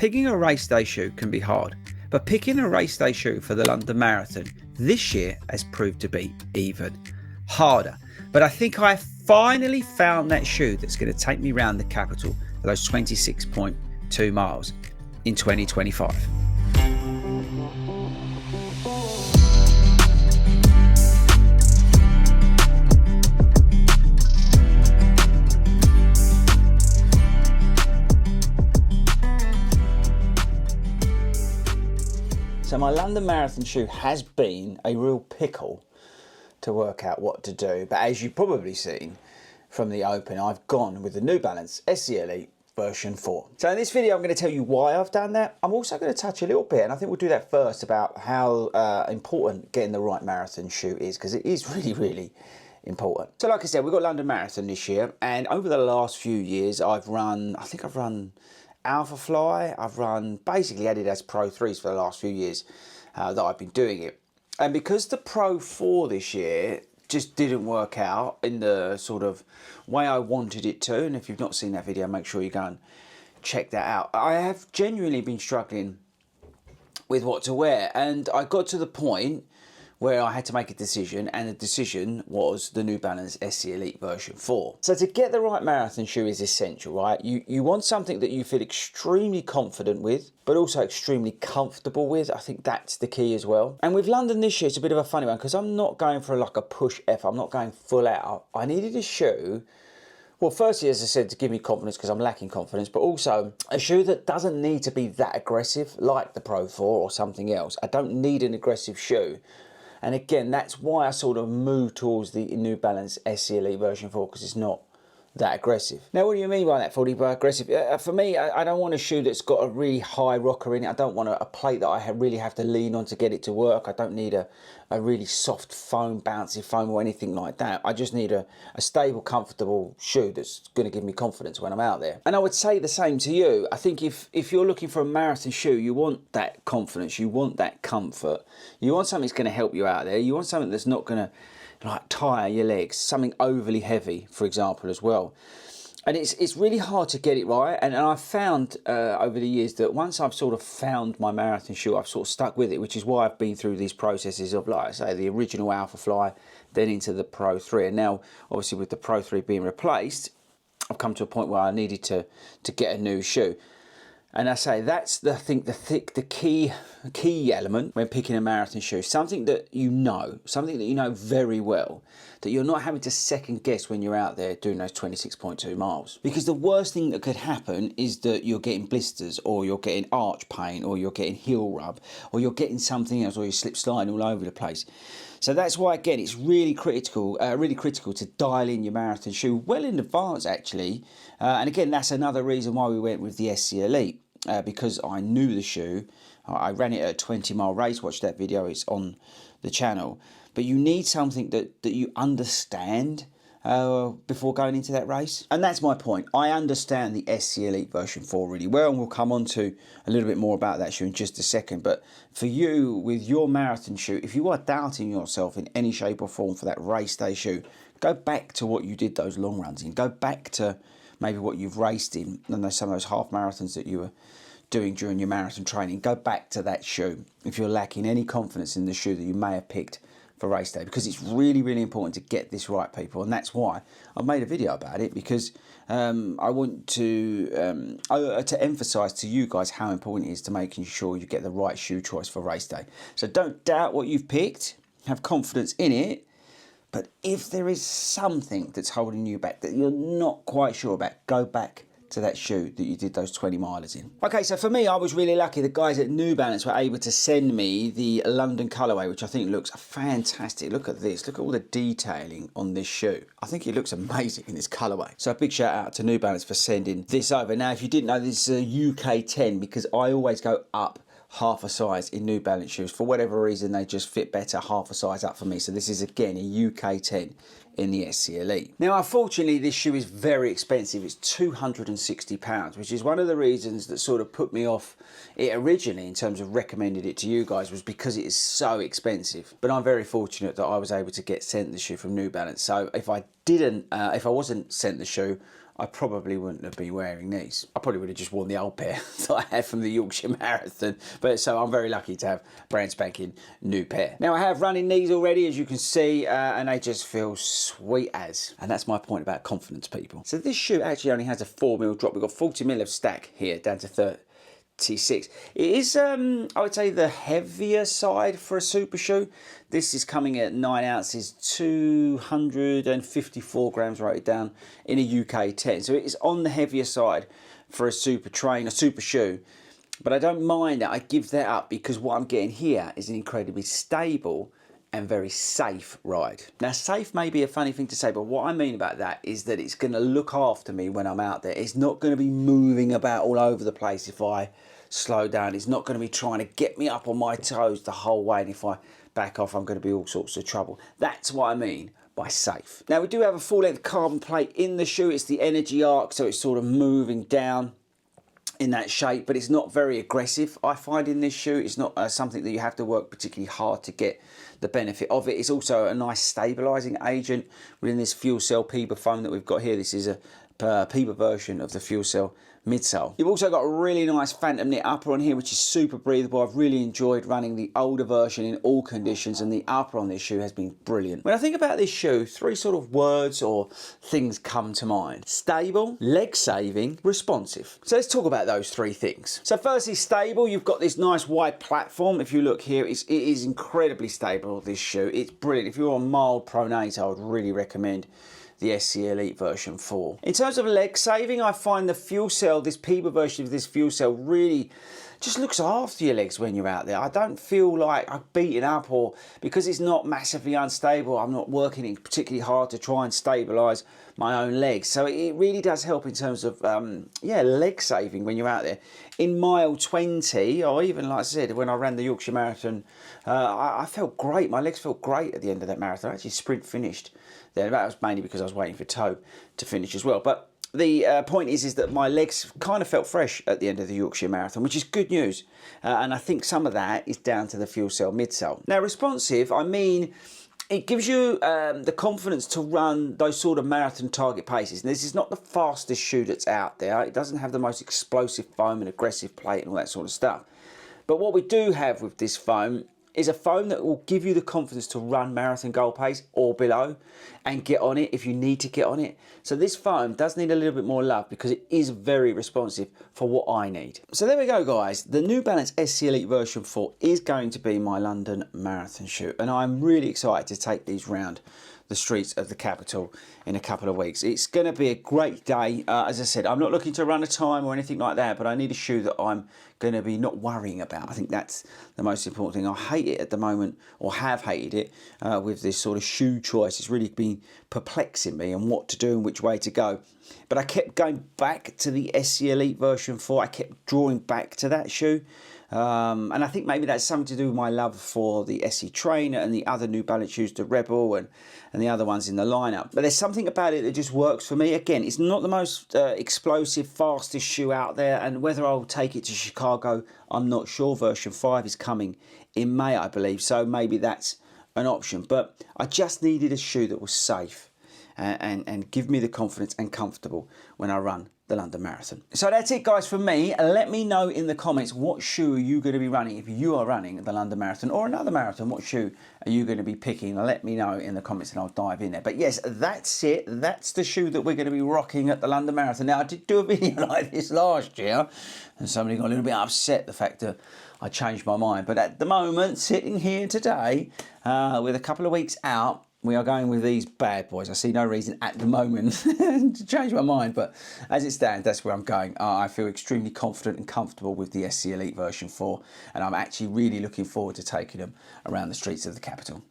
picking a race day shoe can be hard, but picking a race day shoe for the London Marathon this year has proved to be even harder. But I think I finally found that shoe that's going to take me around the capital for those 26.2 miles in 2025. So my London Marathon shoe has been a real pickle to work out what to do. But as you've probably seen from the open, I've gone with the New Balance SC Elite version 4. So in this video, I'm going to tell you why I've done that. I'm also going to touch a little bit, and I think we'll do that first, about how important getting the right marathon shoe is, because it is really, really important. So like I said, we've got London Marathon this year, and over the last few years, I think I've run Alpha Fly, I've run basically Adidas Pro 3s for the last few years that I've been doing it. And because the Pro 4 this year just didn't work out in the sort of way I wanted it to, and if you've not seen that video, make sure you go and check that out. I have genuinely been struggling with what to wear, and I got to the point where I had to make a decision, and the decision was the New Balance SC Elite version 4. So to get the right marathon shoe is essential, right? You want something that you feel extremely confident with, but also extremely comfortable with. I think that's the key as well. And with London this year, it's a bit of a funny one, because I'm not going for like a push effort. I'm not going full out. I needed a shoe, well, firstly, as I said, to give me confidence, because I'm lacking confidence, but also a shoe that doesn't need to be that aggressive, like the Pro 4 or something else. I don't need an aggressive shoe. And again, that's why I sort of moved towards the New Balance SC Elite version 4, because it's not that aggressive. Now, what do you mean by that, FORDY, by aggressive? For me, I don't want a shoe that's got a really high rocker in it. I don't want a plate that I really have to lean on to get it to work. I don't need a really soft foam, bouncy foam or anything like that. I just need a stable, comfortable shoe that's going to give me confidence when I'm out there. And I would say the same to you. I think if you're looking for a marathon shoe, you want that confidence, you want that comfort, you want something that's going to help you out there, you want something that's not going to like tire your legs, something overly heavy, for example, as well. And it's really hard to get it right. And I've found over the years that once I've sort of found my marathon shoe, I've sort of stuck with it, which is why I've been through these processes of, like I say, the original Alpha Fly, then into the Pro 3. And now, obviously, with the Pro 3 being replaced, I've come to a point where I needed to get a new shoe. And I say that's the key element when picking a marathon shoe. Something that you know very well, that you're not having to second guess when you're out there doing those 26.2 miles. Because the worst thing that could happen is that you're getting blisters, or you're getting arch pain, or you're getting heel rub, or you're getting something else, or you slip sliding all over the place. So that's why, again, it's really critical to dial in your marathon shoe well in advance, actually. And again, that's another reason why we went with the SC Elite, because I knew the shoe. I ran it at a 20-mile race. Watch that video; it's on the channel. But you need something that you understand before going into that race. And that's my point. I understand the SC Elite version 4 really well, and we'll come on to a little bit more about that shoe in just a second. But for you, with your marathon shoe, if you are doubting yourself in any shape or form for that race day shoe, go back to what you did those long runs in. Go back to maybe what you've raced in, and some of those half marathons that you were doing during your marathon training. Go back to that shoe if you're lacking any confidence in the shoe that you may have picked for race day, because it's really, really important to get this right, people. And that's why I've made a video about it, because I want to emphasize to you guys how important it is to making sure you get the right shoe choice for race day. So don't doubt what you've picked, have confidence in it. But if there is something that's holding you back that you're not quite sure about, go back to that shoe that you did those 20 milers in. Okay, so for me, I was really lucky. The guys at New Balance were able to send me the London colourway, which I think looks fantastic. Look at this. Look at all the detailing on this shoe. I think it looks amazing in this colourway. So a big shout out to New Balance for sending this over. Now, if you didn't know, this is a UK 10, because I always go up half a size in New Balance shoes. For whatever reason, they just fit better half a size up for me. So this is, again, a UK 10 in the SC Elite. Now, unfortunately, this shoe is very expensive. It's £260, which is one of the reasons that sort of put me off it originally in terms of recommending it to you guys, was because it is so expensive. But I'm very fortunate that I was able to get sent the shoe from New Balance. So if I wasn't sent the shoe, I probably wouldn't have been wearing these. I probably would have just worn the old pair that I had from the Yorkshire Marathon. But so I'm very lucky to have brand spanking new pair. Now I have run in these already, as you can see, and they just feel sweet as. And that's my point about confidence, people. So this shoe actually only has a 4mm drop. We've got 40mm of stack here, down to 36. It is, I would say, the heavier side for a super shoe. This is coming at 9 ounces, 254 grams rated down in a UK 10. So it is on the heavier side for a super train, a super shoe. But I don't mind that. I give that up because what I'm getting here is an incredibly stable and very safe ride. Now, safe may be a funny thing to say, but what I mean about that is that it's going to look after me when I'm out there. It's not going to be moving about all over the place if I slow down. It's not going to be trying to get me up on my toes the whole way, and if I back off, I'm going to be all sorts of trouble. That's what I mean by safe. Now, we do have a full-length carbon plate in the shoe. It's the Energy Arc, so it's sort of moving down in that shape, but it's not very aggressive, I find, in this shoe. It's not something that you have to work particularly hard to get the benefit of it. It's also a nice stabilizing agent within this Fuel Cell PIBA foam that we've got here. This is a PIBA version of the Fuel Cell midsole. You've also got a really nice phantom knit upper on here, which is super breathable. I've really enjoyed running the older version in all conditions, and the upper on this shoe has been brilliant. When I think about this shoe, 3 sort of words or things come to mind: stable, leg saving, responsive. So let's talk about those 3 things. So firstly, stable. You've got this nice wide platform. If you look here, it is incredibly stable, this shoe. It's brilliant. If you're on mild pronate, I would really recommend the SC Elite version 4. In terms of leg saving, I find the Fuel Cell, this PIBA version of this Fuel Cell, really just looks after your legs when you're out there. I don't feel like I'm beaten up, or because it's not massively unstable, I'm not working particularly hard to try and stabilise my own legs. So it really does help in terms of, yeah, leg saving when you're out there. In mile 20, or even, like I said, when I ran the Yorkshire Marathon, I felt great. My legs felt great at the end of that marathon. I actually sprint finished there. That was mainly because I was waiting for Toe to finish as well. But the point is that my legs kind of felt fresh at the end of the Yorkshire Marathon, which is good news. And I think some of that is down to the Fuel Cell midsole. Now, responsive, I mean, it gives you the confidence to run those sort of marathon target paces. And this is not the fastest shoe that's out there. It doesn't have the most explosive foam and aggressive plate and all that sort of stuff. But what we do have with this foam is a foam that will give you the confidence to run marathon goal pace or below and get on it if you need to get on it. So this foam does need a little bit more love because it is very responsive for what I need. So there we go, guys. The New Balance SC Elite version 4 is going to be my London Marathon shoe, and I'm really excited to take these round the streets of the capital in a couple of weeks. It's going to be a great day. As I said, I'm not looking to run a time or anything like that, but I need a shoe that I'm going to be not worrying about. I think that's the most important thing. I hate it at the moment, or have hated it, with this sort of shoe choice. It's really been perplexing me on what to do and which way to go. But I kept going back to the SC Elite version 4. I kept drawing back to that shoe. And I think maybe that's something to do with my love for the SC Trainer and the other New Balance shoes, the Rebel and the other ones in the lineup. But there's something about it that just works for me. Again, it's not the most explosive, fastest shoe out there, and whether I'll take it to Chicago, I'm not sure. Version 5 is coming in May, I believe, so maybe that's an option. But I just needed a shoe that was safe and give me the confidence and comfortable when I run the London Marathon. So that's it, guys, from me. Let me know in the comments, what shoe are you going to be running if you are running the London Marathon or another marathon? What shoe are you going to be picking? Let me know in the comments and I'll dive in there. But yes, that's it. That's the shoe that we're going to be rocking at the London Marathon. Now, I did do a video like this last year and somebody got a little bit upset the fact that I changed my mind. But at the moment, sitting here today, with a couple of weeks out, we are going with these bad boys. I see no reason at the moment to change my mind, but as it stands, that's where I'm going. I feel extremely confident and comfortable with the SC Elite version 4, and I'm actually really looking forward to taking them around the streets of the capital.